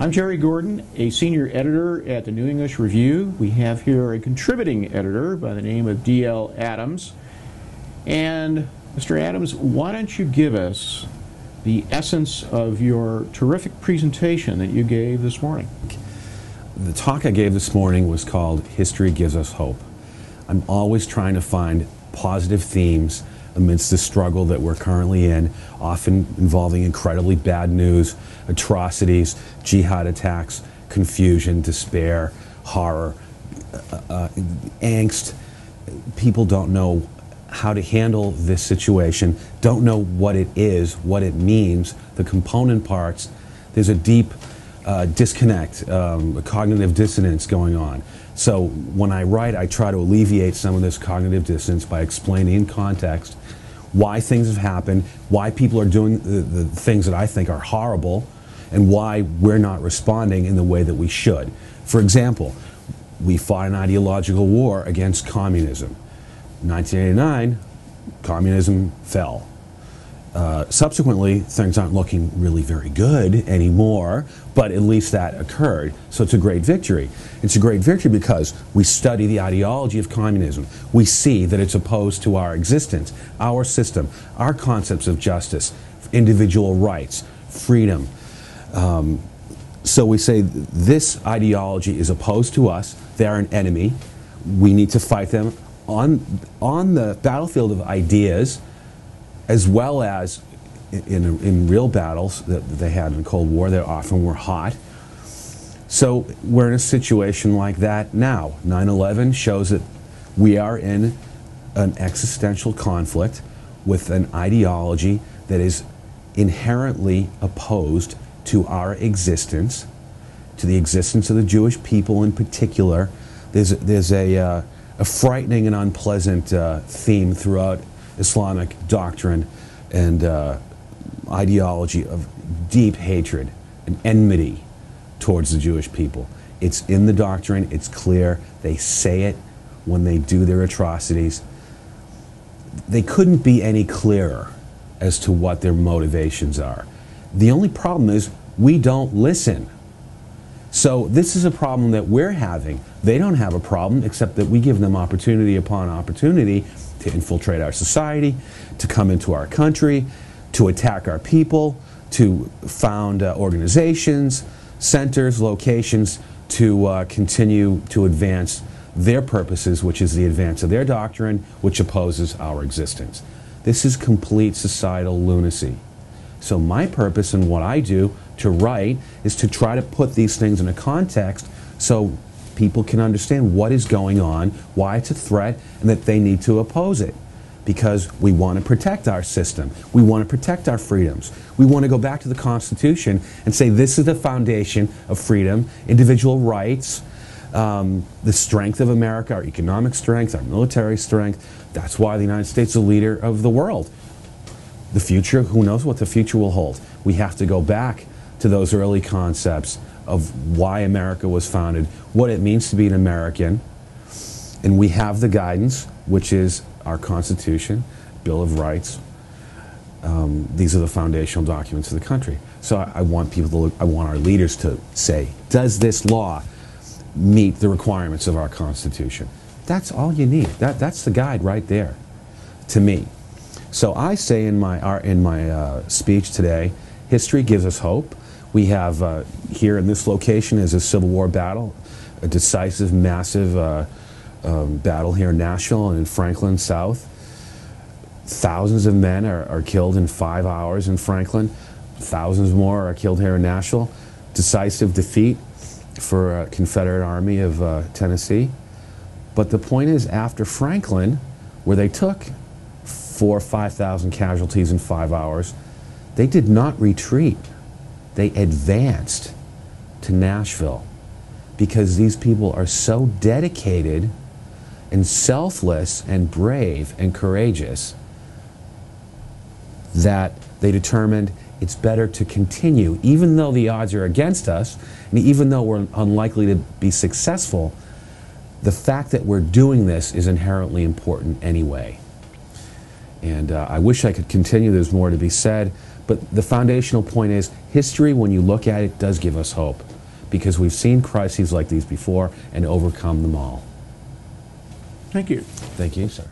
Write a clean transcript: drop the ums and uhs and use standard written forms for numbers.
I'm Jerry Gordon, a senior editor at the New English Review. We have here a contributing editor by the name of D.L. Adams. And Mr. Adams, why don't you give us the essence of your terrific presentation that you gave this morning? The talk I gave this morning was called History Gives Us Hope. I'm always trying to find positive themes amidst the struggle that we're currently in, often involving incredibly bad news, atrocities, jihad attacks, confusion, despair, horror, angst. People don't know how to handle this situation, don't know what it is, what it means, the component parts. There's a deep disconnect, a cognitive dissonance going on. So when I write, I try to alleviate some of this cognitive dissonance by explaining in context why things have happened, why people are doing the things that I think are horrible, and why we're not responding in the way that we should. For example, we fought an ideological war against communism. In 1989, communism fell. Subsequently, things aren't looking really very good anymore, but at least that occurred. So it's a great victory. It's a great victory because we study the ideology of communism. We see that it's opposed to our existence, our system, our concepts of justice, individual rights, freedom. So we say this ideology is opposed to us. They're an enemy. We need to fight them on the battlefield of ideas, as well as in real battles that they had in the Cold War. They often were hot. So we're in a situation like that now. 9/11 shows that we are in an existential conflict with an ideology that is inherently opposed to our existence, to the existence of the Jewish people in particular. There's a frightening and unpleasant theme throughout Islamic doctrine and ideology of deep hatred and enmity towards the Jewish people. It's in the doctrine, it's clear, they say it when they do their atrocities. They couldn't be any clearer as to what their motivations are. The only problem is we don't listen. So this is a problem that we're having. They don't have a problem, except that we give them opportunity upon opportunity to infiltrate our society, to come into our country, to attack our people, to found organizations, centers, locations, to continue to advance their purposes, which is the advance of their doctrine, which opposes our existence. This is complete societal lunacy. So my purpose and what I do to write is to try to put these things in a context so people can understand what is going on, why it's a threat, and that they need to oppose it. Because we want to protect our system. We want to protect our freedoms. We want to go back to the Constitution and say this is the foundation of freedom, individual rights, the strength of America, our economic strength, our military strength. That's why the United States is the leader of the world. The future, who knows what the future will hold. We have to go back to those early concepts of why America was founded, what it means to be an American, and we have the guidance, which is our Constitution, Bill of Rights. These are the foundational documents of the country. So I want people to look, I want our leaders to say, does this law meet the requirements of our Constitution? That's all you need. That's the guide right there, to me. So I say in my speech today, history gives us hope. We have here in this location is a Civil War battle, a decisive, massive battle here in Nashville and in Franklin South. Thousands of men are killed in 5 hours in Franklin. Thousands more are killed here in Nashville. Decisive defeat for a Confederate Army of Tennessee. But the point is, after Franklin, where they took 4,000 or 5,000 casualties in 5 hours, they did not retreat. They advanced to Nashville because these people are so dedicated and selfless and brave and courageous that they determined it's better to continue, even though the odds are against us, and even though we're unlikely to be successful. The fact that we're doing this is inherently important anyway. And I wish I could continue. There's more to be said. But the foundational point is history, when you look at it, does give us hope. because we've seen crises like these before and overcome them all. Thank you. Thank you, sir.